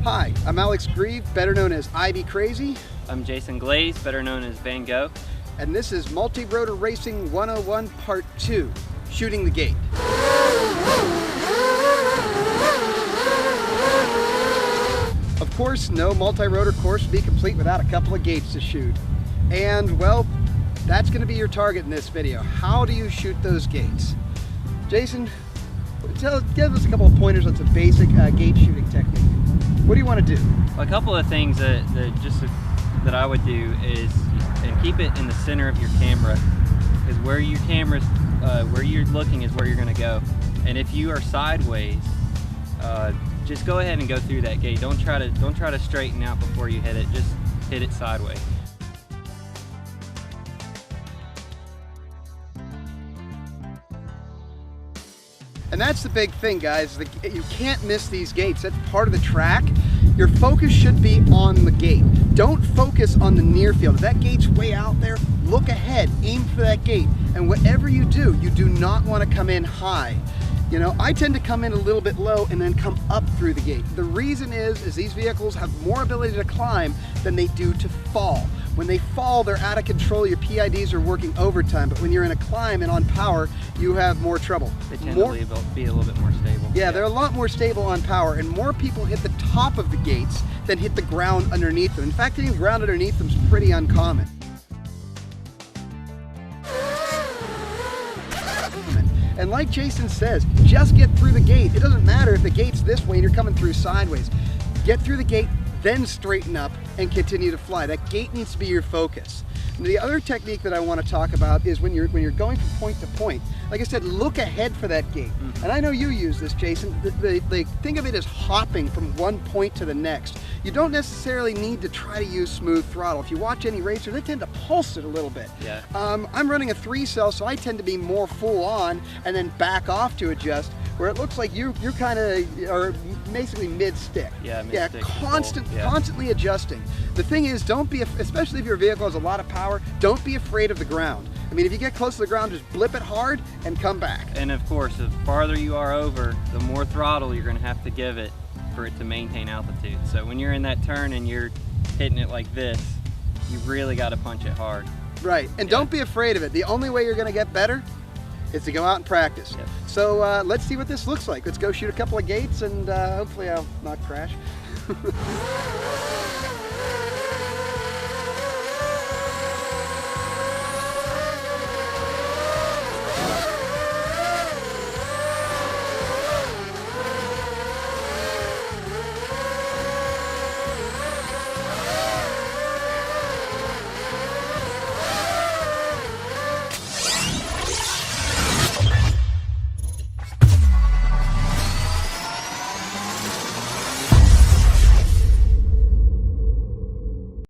Hi, I'm Alex Grieve, better known as IB Crazy. I'm Jason Glaze, better known as Van Gogh. And this is Multi-Rotor Racing 101 Part 2, Shooting the Gate. Of course, no multi-rotor course would be complete without a couple of gates to shoot. And, well, that's going to be your target in this video. How do you shoot those gates? Jason, give us a couple of pointers on some basic gate shooting technique. What do you want to do? A couple of things that I would do is, and keep it in the center of your camera, because where your camera's, where you're looking is where you're going to go. And if you are sideways, just go ahead and go through that gate. Don't try to straighten out before you hit it. Just hit it sideways. And that's the big thing, guys. You can't miss these gates. That's part of the track. Your focus should be on the gate. Don't focus on the near field. If that gate's way out there, look ahead, aim for that gate. And whatever you do not want to come in high. You know, I tend to come in a little bit low and then come up through the gate. The reason is these vehicles have more ability to climb than they do to fall. When they fall, they're out of control. Your PIDs are working overtime, but when you're in a climb and on power, you have more trouble. They tend to be a little bit more stable. Yeah, they're a lot more stable on power, and more people hit the top of the gates than hit the ground underneath them. In fact, hitting the ground underneath them is pretty uncommon. And like Jason says, just get through the gate. It doesn't matter if the gate's this way and you're coming through sideways. Get through the gate, then straighten up and continue to fly. That gate needs to be your focus. And the other technique that I want to talk about is when you're going from point to point. Like I said, look ahead for that gate. And I know you use this, Jason. Think of it as hopping from one point to the next. You don't necessarily need to try to use smooth throttle. If you watch any racers, they tend to pulse it a little bit. Yeah. I'm running a 3-cell, so I tend to be more full on and then back off to adjust, where it looks like you're kind of are basically mid-stick. Yeah, mid-stick. Yeah, constantly adjusting. The thing is, don't be, especially if your vehicle has a lot of power, don't be afraid of the ground. I mean, if you get close to the ground, just blip it hard and come back. And of course, the farther you are over, the more throttle you're going to have to give it for it to maintain altitude. So when you're in that turn and you're hitting it like this, you really got to punch it hard. Right, and don't be afraid of it. The only way you're going to get better is to go out and practice. Yep. So let's see what this looks like. Let's go shoot a couple of gates and hopefully I'll not crash.